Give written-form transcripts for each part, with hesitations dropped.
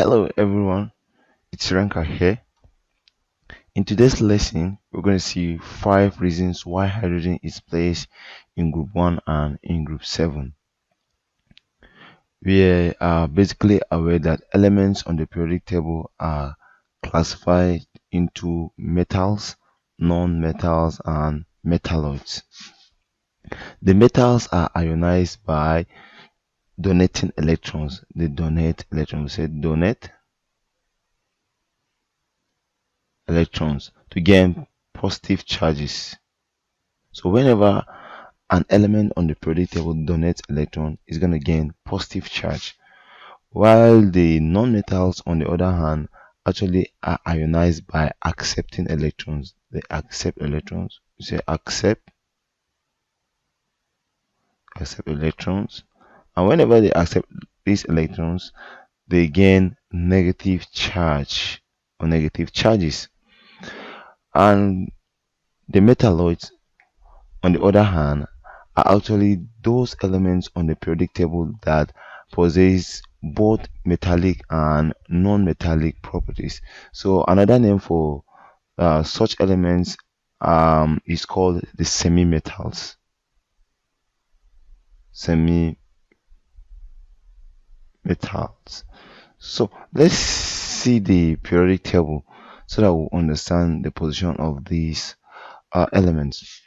Hello everyone, it's Ranka here. In today's lesson, we're going to see 5 reasons why hydrogen is placed in group 1 and in group 7. We are basically aware that elements on the periodic table are classified into metals, non-metals, and metalloids. The metals are ionized by donating electrons. They donate electrons. We say donate electrons to gain positive charges. So whenever an element on the periodic table donates electron, it's going to gain positive charge, while the non-metals on the other hand actually are ionized by accepting electrons. They accept electrons. You say accept electrons, and whenever they accept these electrons, they gain negative charge or negative charges. And the metalloids on the other hand are actually those elements on the periodic table that possess both metallic and non-metallic properties. So another name for such elements is called the semi-metals. Semi-metals. So let's see the periodic table so that we'll understand the position of these elements.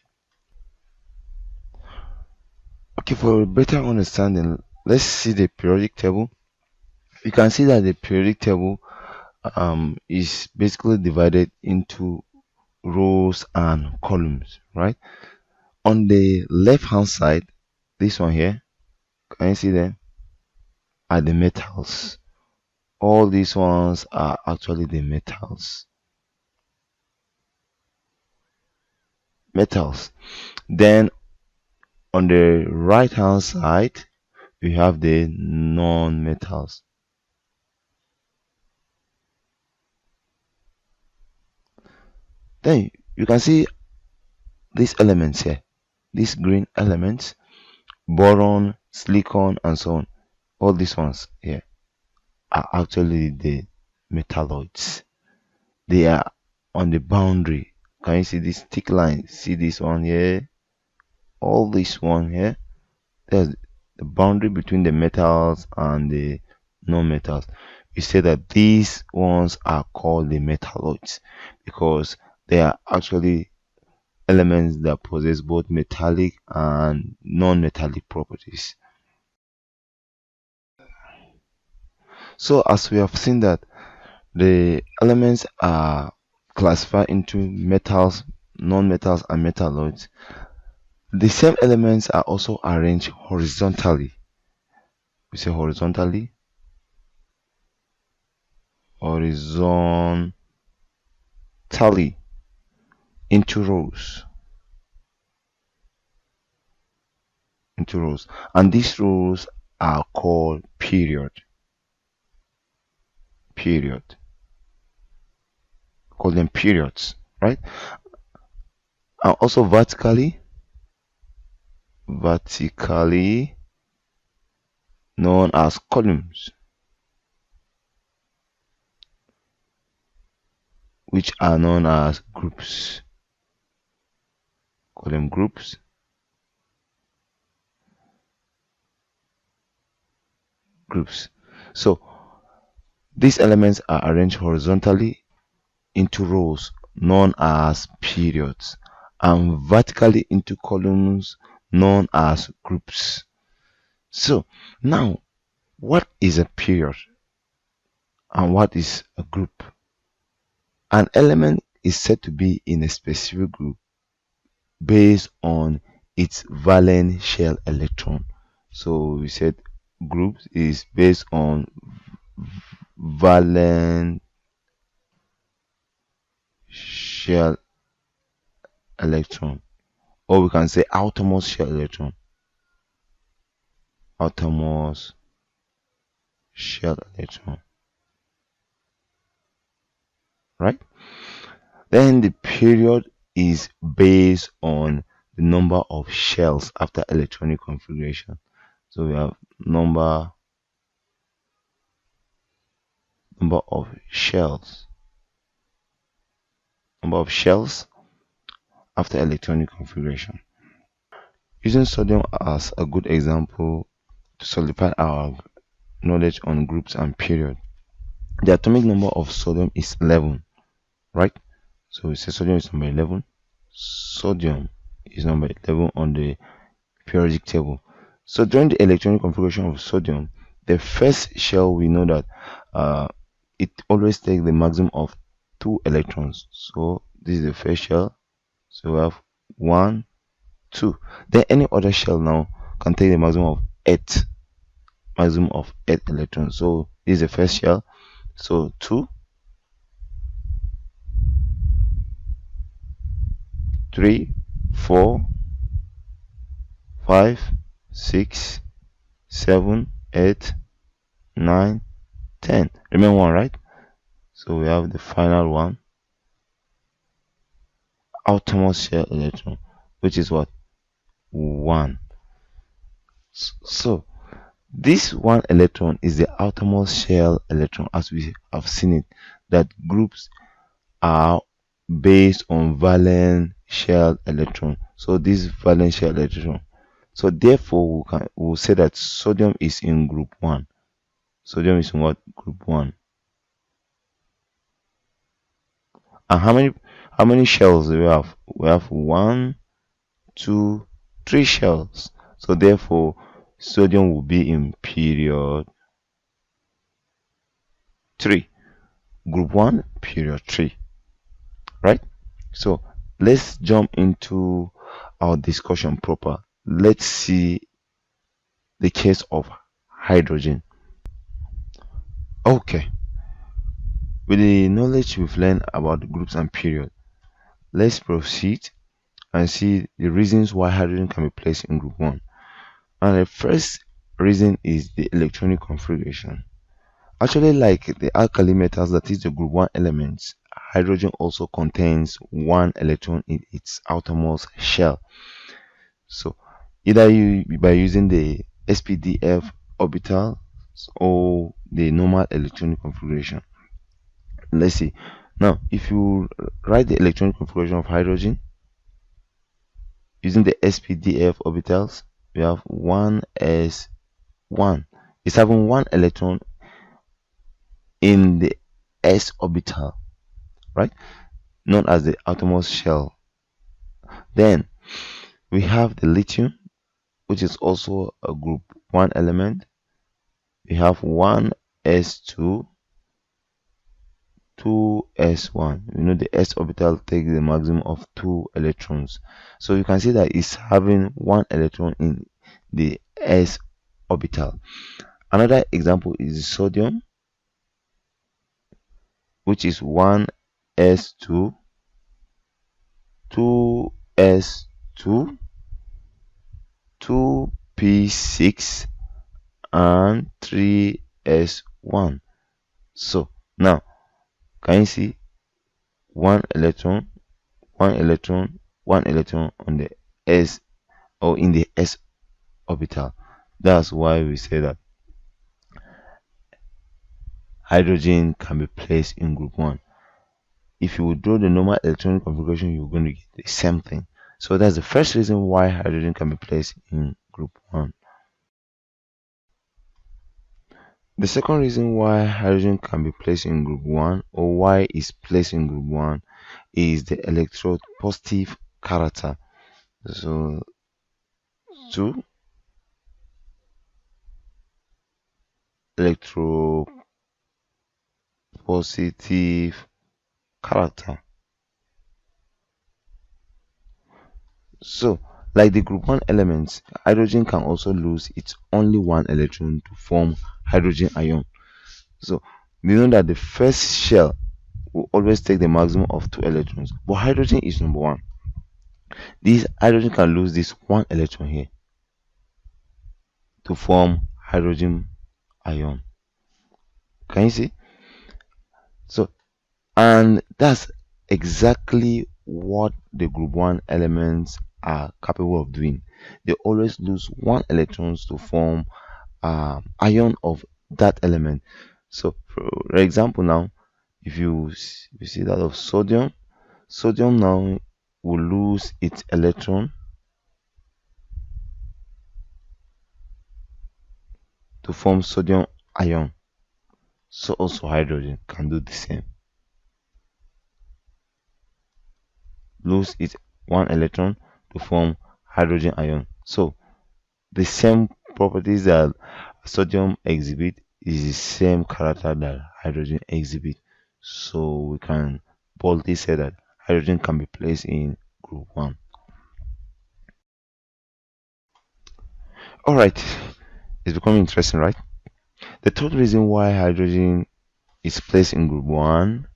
Okay, for a better understanding, let's see the periodic table. You can see that the periodic table is basically divided into rows and columns, right? On the left hand side, this one here, can you see them? Are the metals. All these ones are actually the metals. Then on the right hand side, we have the non-metals. Then you can see these elements here, these green elements, boron, silicon, and so on. All these ones here are actually the metalloids. They are on the boundary. Can you see this thick line? See this one here? All this one here? There's the boundary between the metals and the non-metals. We say that these ones are called the metalloids because they are actually elements that possess both metallic and non-metallic properties. So as we have seen that the elements are classified into metals, non-metals, and metalloids, the same elements are also arranged horizontally. We say horizontally, into rows, and these rows are called period. Call them periods, right? And also vertically known as columns, which are known as groups. Call them groups. So these elements are arranged horizontally into rows known as periods and vertically into columns known as groups. So now, what is a period and what is a group? An element is said to be in a specific group based on its valence shell electron. So we said groups is based on valence shell electron, or we can say outermost shell electron. Right? Then the period is based on the number of shells after electronic configuration. So we have number number of shells. Number of shells after electronic configuration. Using sodium as a good example to solidify our knowledge on groups and period. The atomic number of sodium is 11, right? So we say sodium is number 11. Sodium is number 11 on the periodic table. So during the electronic configuration of sodium, the first shell, we know that it always takes the maximum of 2 electrons. So this is the first shell. So we have 1, 2. Then any other shell now can take the maximum of 8. Maximum of 8 electrons. So this is the first shell. So 2, 3, 4, 5, 6, 7, 8, 9, 10. Remember one, right? So we have the final one, outermost shell electron, which is what? 1. So this 1 electron is the outermost shell electron, as we have seen it, that groups are based on valence shell electron. So this valence shell electron. So therefore we'll say that sodium is in group 1. Sodium is in what? Group 1. And how many shells do we have? We have 1, 2, 3 shells. So therefore sodium will be in period 3. Group 1, period 3. Right? So let's jump into our discussion proper. Let's see the case of hydrogen. Okay. With the knowledge we've learned about groups and period, let's proceed and see the reasons why hydrogen can be placed in group 1. And the first reason is the electronic configuration. Actually, like the alkali metals, that is the group 1 elements, hydrogen also contains 1 electron in its outermost shell. So either by using the SPDF orbital or the normal electronic configuration. Let's see. Now, if you write the electronic configuration of hydrogen using the SPDF orbitals, we have 1s1. It's having 1 electron in the s orbital, right? Known as the outermost shell. Then we have the lithium, which is also a group 1 element. We have 1s2, 2s1. You know the s orbital takes the maximum of 2 electrons. So you can see that it's having 1 electron in the s orbital. Another example is sodium, which is 1s2, 2s2, 2p6, and 3s1. So now can you see 1 electron, 1 electron, 1 electron on the s or in the s orbital? That's why we say that hydrogen can be placed in group 1. If you draw the normal electronic configuration, you're going to get the same thing. So that's the first reason why hydrogen can be placed in group 1. The second reason why hydrogen can be placed in group 1, or why it's placed in group 1, is the electropositive character. So 2 electropositive character. So like the group 1 elements, hydrogen can also lose its only 1 electron to form hydrogen ion. So we know that the first shell will always take the maximum of 2 electrons, but hydrogen is number 1. This hydrogen can lose this 1 electron here to form hydrogen ion. Can you see? So, and that's exactly what the group 1 elements are capable of doing. They always lose 1 electrons to form ion of that element. So for example now, if you see that of sodium, sodium now will lose its electron to form sodium ion. So also hydrogen can do the same. Lose its one electron to form hydrogen ion. So the same properties that sodium exhibit is the same character that hydrogen exhibit. So we can boldly say that hydrogen can be placed in group 1. Alright, it's becoming interesting, right? The third reason why hydrogen is placed in group 1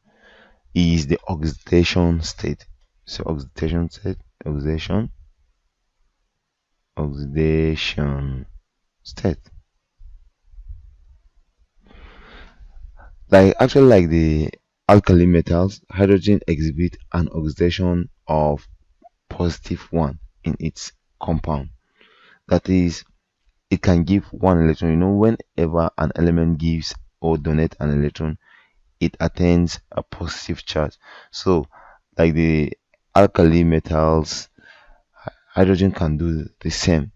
is the oxidation state. So oxidation state, oxidation state. Like the alkali metals, hydrogen exhibit an oxidation of +1 in its compound. That is, it can give one electron. Whenever an element gives or donates an electron, it attains a positive charge. So like the alkali metals, hydrogen can do the same.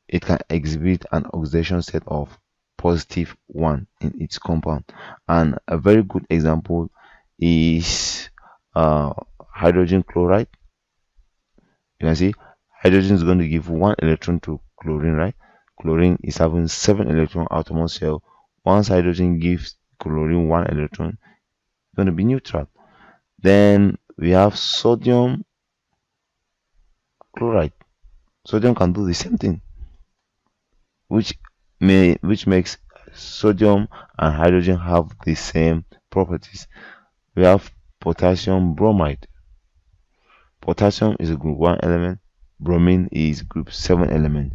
It can exhibit an oxidation state of +1 in its compound. And a very good example is uh, hydrogen chloride. You can see hydrogen is going to give one electron to chlorine, right? Chlorine is having 7 electron atomos shell. Once hydrogen gives chlorine one electron, it's going to be neutral. Then we have sodium chloride. Sodium can do the same thing, which makes sodium and hydrogen have the same properties. We have potassium bromide. Potassium is a group 1 element, bromine is group 7 element.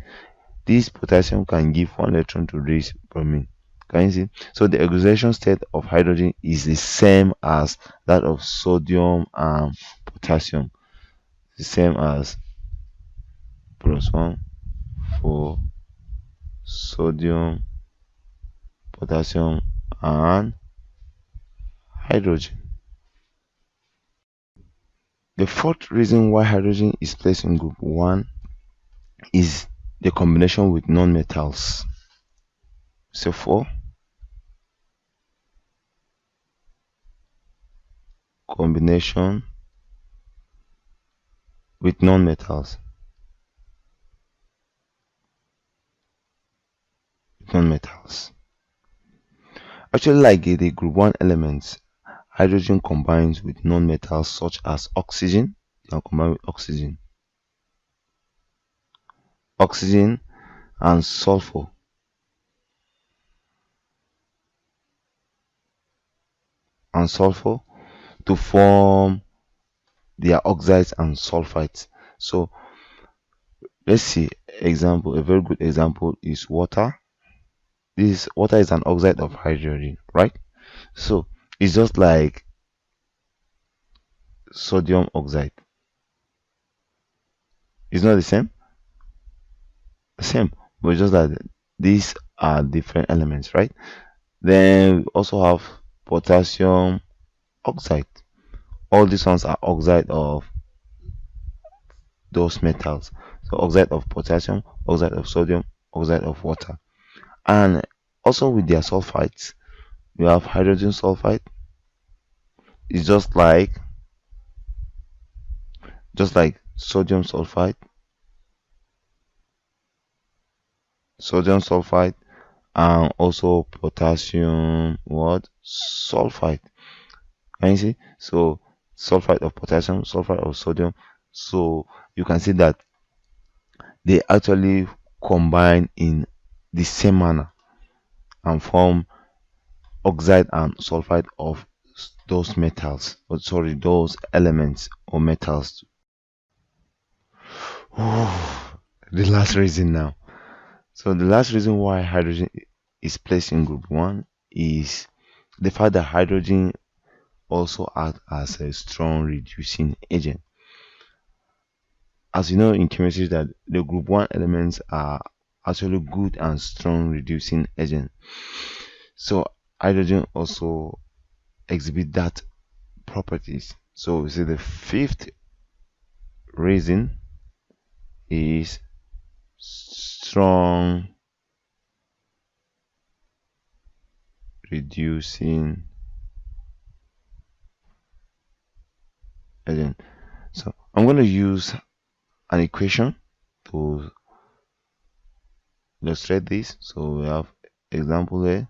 This potassium can give one electron to this bromine. Can you see? So the oxidation state of hydrogen is the same as that of sodium and potassium. The same as +1 for sodium, potassium, and hydrogen. The fourth reason why hydrogen is placed in group 1 is the combination with non-metals. So for combination with non-metals. Actually, like the group 1 elements, hydrogen combines with non-metals such as oxygen. You can combine with oxygen and sulfur. To form their oxides and sulfides. So let's see example. A very good example is water. This water is an oxide of hydrogen, right? So it's just like sodium oxide. It's not the same? The same, but just that these are different elements, right? Then we also have potassium oxide. All these ones are oxide of those metals. So oxide of potassium, oxide of sodium, oxide of water. And also with their sulfides, we have hydrogen sulfide. It's just like sodium sulfide, and also potassium sulfide. Can you see? So sulfide of potassium, sulfide of sodium. So you can see that they actually combine in the same manner and form oxide and sulfide of those metals, or sorry, those elements or metals. The last reason now. So the last reason why hydrogen is placed in group 1 is the fact that hydrogen also acts as a strong reducing agent. As you know in chemistry that the group 1 elements are actually good and strong reducing agent. So hydrogen also exhibit that properties. So we see the fifth reason is strong reducing agent. So I'm going to use an equation to illustrate this. So we have example here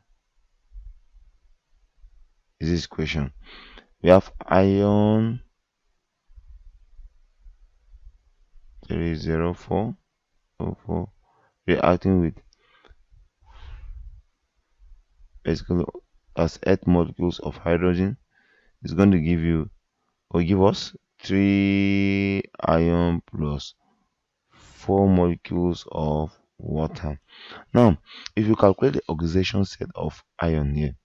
is this equation. We have ion 30404 reacting with basically as 8 molecules of hydrogen. It's going to give you or give us 3 ion plus 4 molecules of water. Now, if you calculate the oxidation state of ion here,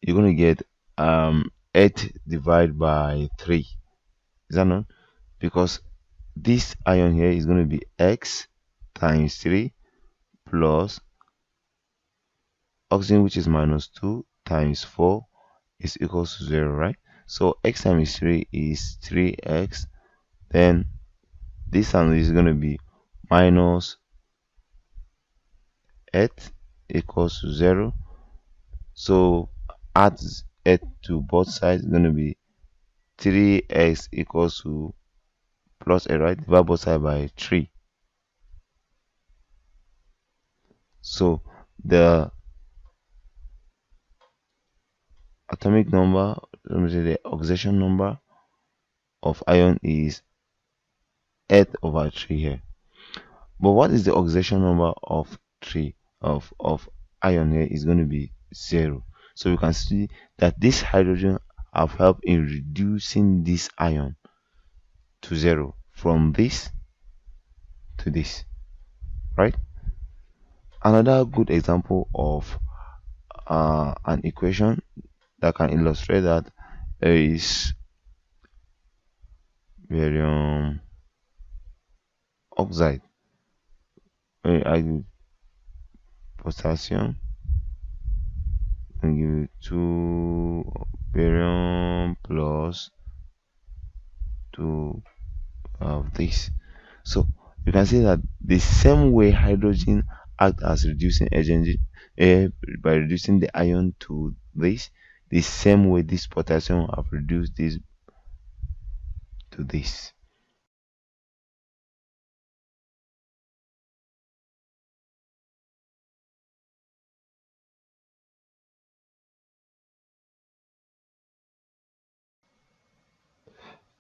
you're going to get 8 divided by 3. Is that not? Because this ion here is going to be x times 3 plus oxygen, which is minus 2 times 4 is equals to 0, right? So x times 3 is 3x. Then this one is going to be minus 8 equals to 0. So add 8 to both sides, is going to be 3x equals to plus 8, right? Divide both sides by 3. So the atomic number, let me say the oxidation number of ion is 8 over 3 here. But what is the oxidation number of 3 of ion here is going to be 0. So you can see that this hydrogen have helped in reducing this ion to 0 from this to this, right? Another good example of an equation that can illustrate that is barium oxide. When you add with potassium and give it 2 barium plus 2 of this. So you can see that the same way hydrogen act as reducing agent by reducing the ion to this, the same way this potassium have reduced this to this.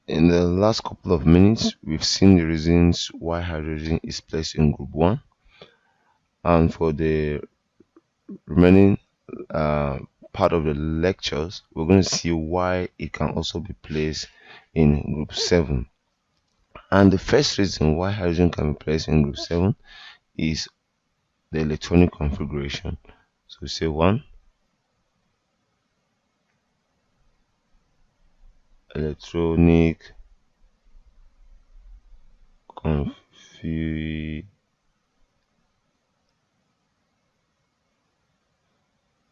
In the last couple of minutes, we've seen the reasons why hydrogen is placed in group 1, and for the remaining uh, part of the lectures, we're going to see why it can also be placed in group 7. And the first reason why hydrogen can be placed in group 7 is the electronic configuration. So we say 1 electronic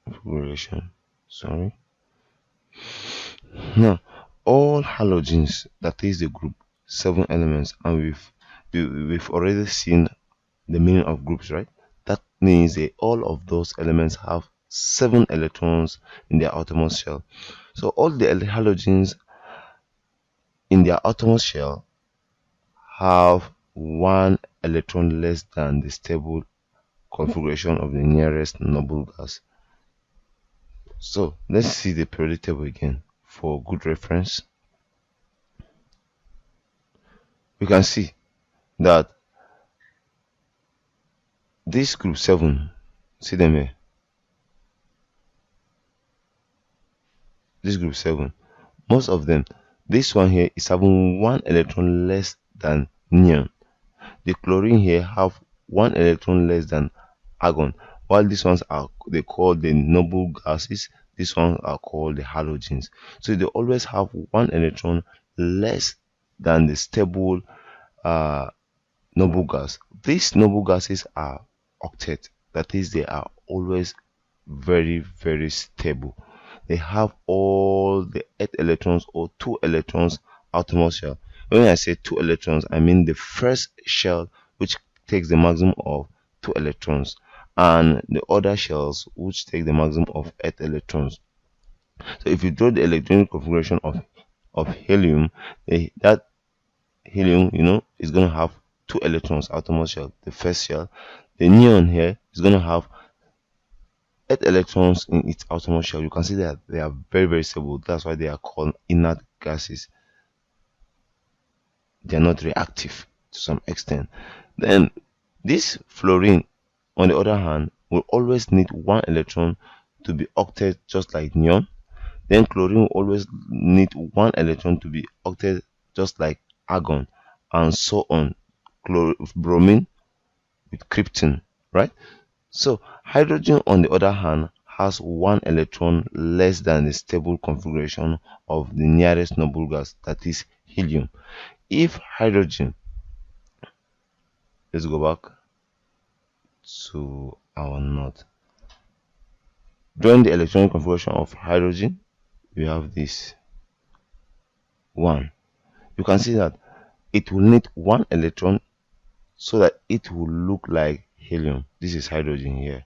configuration. Sorry. Now, all halogens, that is the group 7 elements, and we've already seen the meaning of groups, right? That means that all of those elements have 7 electrons in their outermost shell. So all the halogens in their outermost shell have 1 electron less than the stable configuration of the nearest noble gas. So let's see the periodic table again for good reference. We can see that this group 7, see them here, this group 7, most of them, this one here is having 1 electron less than neon. The chlorine here have 1 electron less than argon, while these ones are they call the noble gases, these ones are called the halogens. So they always have 1 electron less than the stable noble gas. These noble gases are octet, that is, they are always very stable. They have all the 8 electrons or 2 electrons outermost shell. When I say 2 electrons, I mean the first shell, which takes the maximum of 2 electrons, and the other shells which take the maximum of 8 electrons. So if you draw the electronic configuration of helium, that helium, is going to have 2 electrons outermost shell, the first shell. The neon here is going to have 8 electrons in its outermost shell. You can see that they are very stable. That's why they are called inert gases. They are not reactive to some extent. Then this fluorine, on the other hand, will always need 1 electron to be octet, just like neon. Then chlorine will always need 1 electron to be octet, just like argon, and so on. Bromine with krypton, right? So hydrogen, on the other hand, has 1 electron less than the stable configuration of the nearest noble gas, that is helium. If hydrogen, let's go back to our note. During the electronic configuration of hydrogen, we have this 1. You can see that it will need 1 electron so that it will look like helium. This is hydrogen here,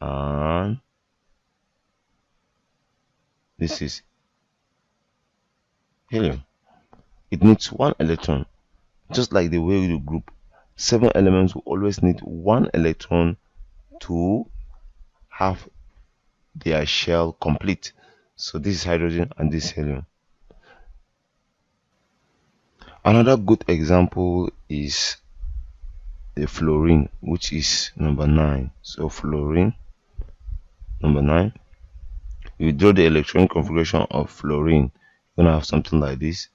and this is helium. It needs 1 electron, just like the way we group 7 elements will always need 1 electron to have their shell complete. So this is hydrogen and this is helium. Another good example is the fluorine, which is number 9. So fluorine, number 9. You draw the electronic configuration of fluorine, you're gonna have something like this.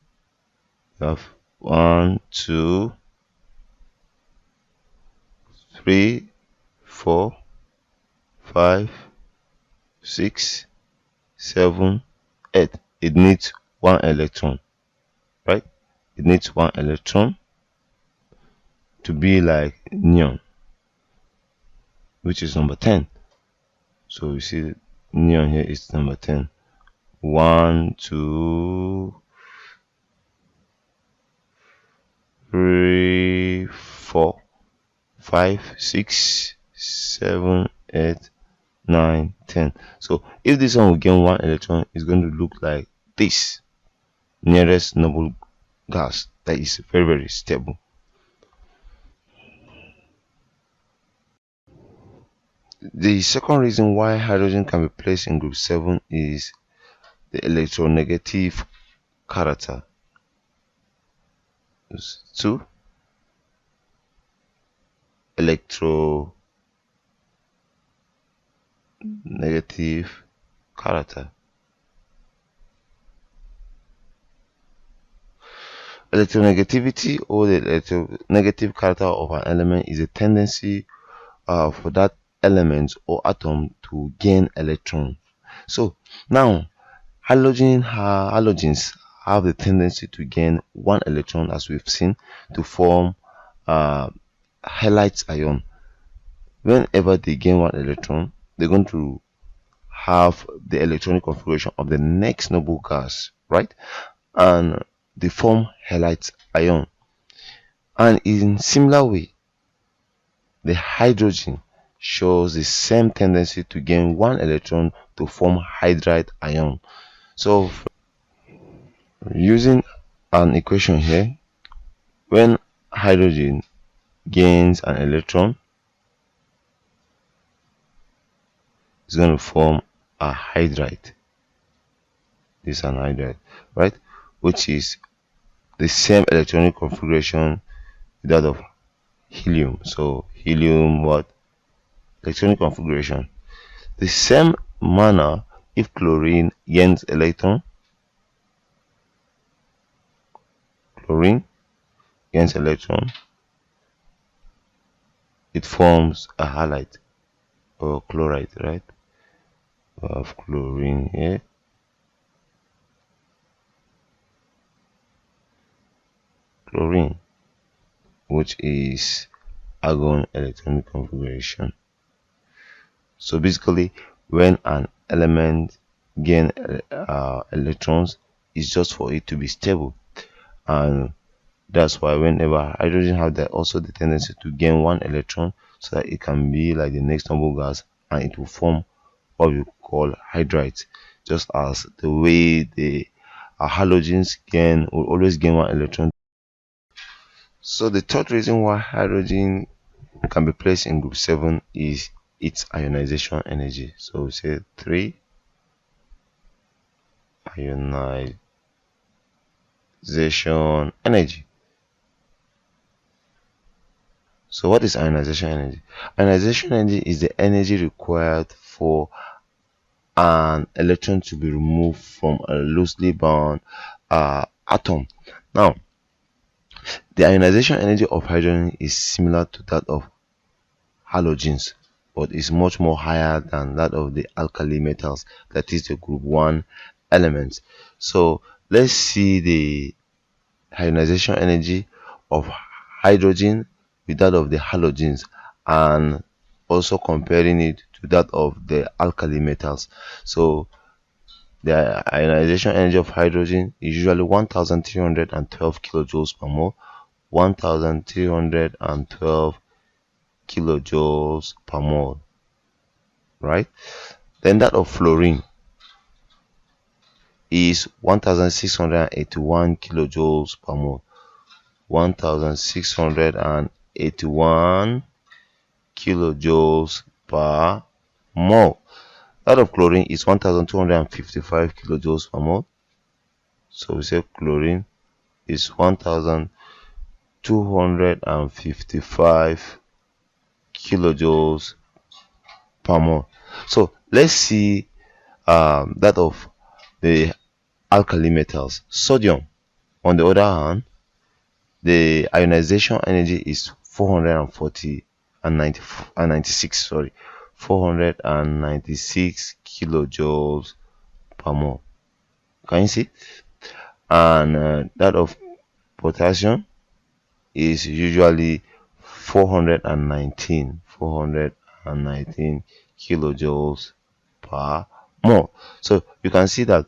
You have 1, 2, 3, 4, 5, 6, 7, 8. It needs 1 electron, right? It needs 1 electron to be like neon, which is number 10. So you see neon here is number 10. 1, 2, 3, 4, 5, 6, 7, 8, 9, 10. So if this one will gain 1 electron, it's going to look like this nearest noble gas that is very stable. The second reason why hydrogen can be placed in group 7 is the electronegative character. 2, electronegative character. Electronegativity, or the electronegative character of an element, is a tendency for that element or atom to gain electrons. So now halogens have the tendency to gain 1 electron, as we've seen, to form halide ion. Whenever they gain 1 electron, they're going to have the electronic configuration of the next noble gas, right? And they form halide ion. And in similar way, the hydrogen shows the same tendency to gain 1 electron to form hydride ion. So using an equation here, when hydrogen gains an electron, it's going to form a hydride. This is an hydride, right? Which is the same electronic configuration with that of helium. So helium, what? Electronic configuration. The same manner, if chlorine gains electron, it forms a halide or chloride, right? We have chlorine here. Chlorine, which is argon electronic configuration. So basically, when an element gain electrons, it's just for it to be stable, and that's why whenever hydrogen have that also the tendency to gain one electron, so that it can be like the next noble gas, and it will form what we call hydrides, just as the way the halogens gain will always gain one electron. So the third reason why hydrogen can be placed in group 7 is its ionization energy. So we say 3 ionization energy. So what is ionization energy? Ionization energy is the energy required for an electron to be removed from a loosely bound atom. Now, the ionization energy of hydrogen is similar to that of halogens, but is much more higher than that of the alkali metals, that is the group 1 elements. So let's see the ionization energy of hydrogen with that of the halogens, and also comparing it to that of the alkali metals. So the ionization energy of hydrogen is usually 1312 kilojoules per mole, 1312 kilojoules per mole, right? Then that of fluorine is 1681 kilojoules per mole, 1681 kilojoules per mole. That of chlorine is 1255 kilojoules per mole. So we say chlorine is 1255 kilojoules per mole. So let's see that of the alkali metals. Sodium, on the other hand, the ionization energy is 440 and 96, sorry, 496 kilojoules per mole. Can you see? And that of potassium is usually 419 kilojoules per mole. So you can see that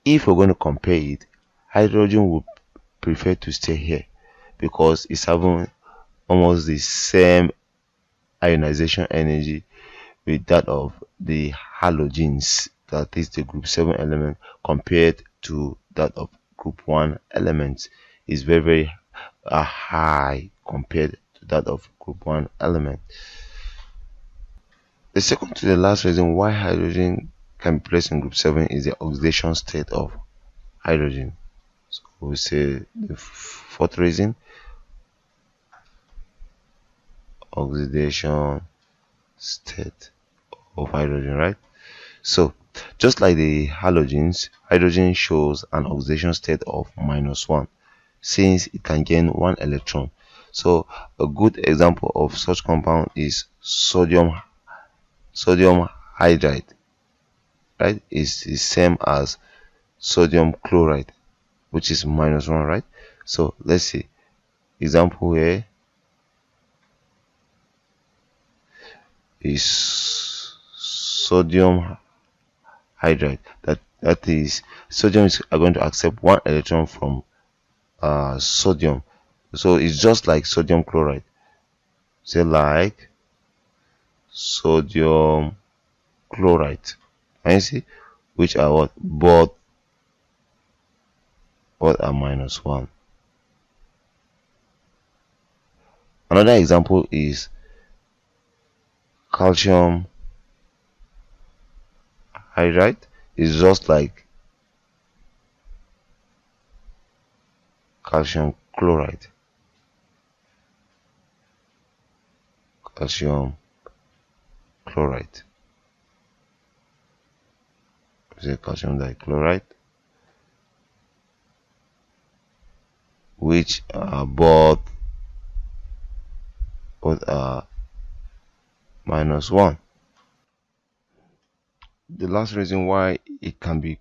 if we're going to compare it, hydrogen would prefer to stay here because it's having almost the same ionization energy with that of the halogens, that is the group 7 element, compared to that of group 1 elements. Is very high compared to that of group 1 element. The second to the last reason why hydrogen can be placed in group 7 is the oxidation state of hydrogen. So we say the fourth reason, oxidation state of hydrogen, right? So just like the halogens, hydrogen shows an oxidation state of -1 since it can gain one electron. So a good example of such compound is sodium hydride, right? Is the same as sodium chloride, which is -1, right? So let's see example here is sodium hydride. That is, sodium is going to accept one electron from sodium, so it's just like sodium chloride. Say like sodium chloride, and you see, which are what, both are -1. Another example is calcium hydride. Is just like calcium chloride. Calcium chloride. Say calcium dichloride, which are both are -1. The last reason why it can be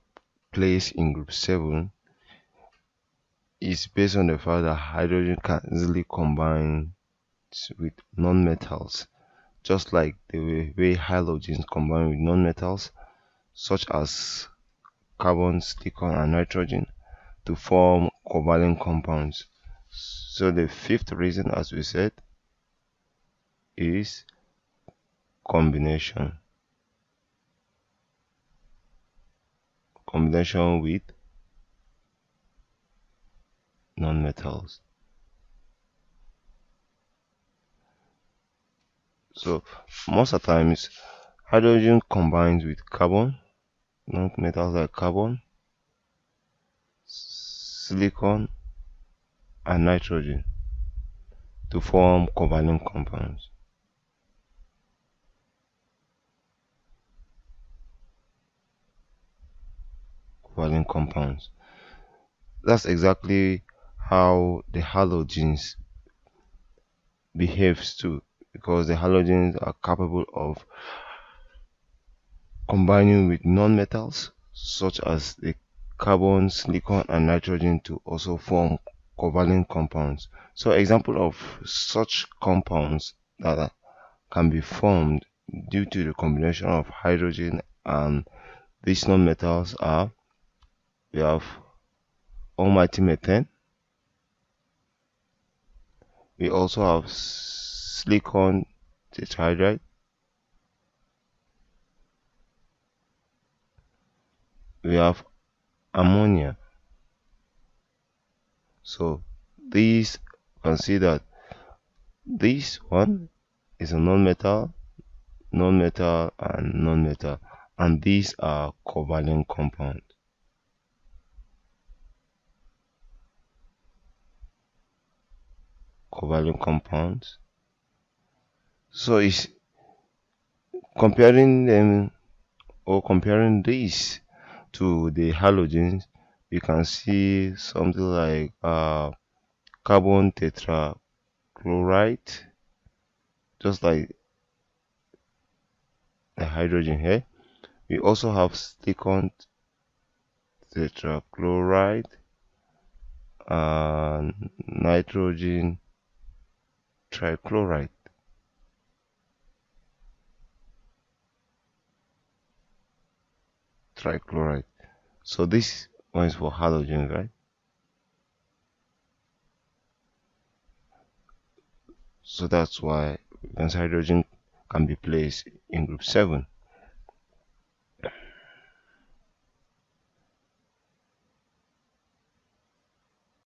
placed in group 7 is based on the fact that hydrogen can easily combine with non-metals, just like the way halogens combine with non-metals such as carbon, silicon, and nitrogen to form covalent compounds. So the fifth reason, as we said, is combination. Combination with non-metals. So most of the times hydrogen combines with carbon, non-metals like carbon, silicon, and nitrogen to form covalent compounds. Covalent compounds. That's exactly how the halogens behaves too, because the halogens are capable of combining with non-metals such as the carbon, silicon, and nitrogen to also form covalent compounds. So example of such compounds that can be formed due to the combination of hydrogen and these non-metals are, we have almighty methane, we also have silicon tetrahydride, we have ammonia. So these, you can see that this one is a non-metal, non-metal, and non-metal, and these are covalent compounds. Covalent compounds. So it's comparing them or comparing these to the halogens, you can see something like carbon tetrachloride, just like the hydrogen here. We also have silicon tetrachloride and nitrogen trichloride. Trichloride. So this one is for halogen, right? So that's why hydrogen can be placed in group 7.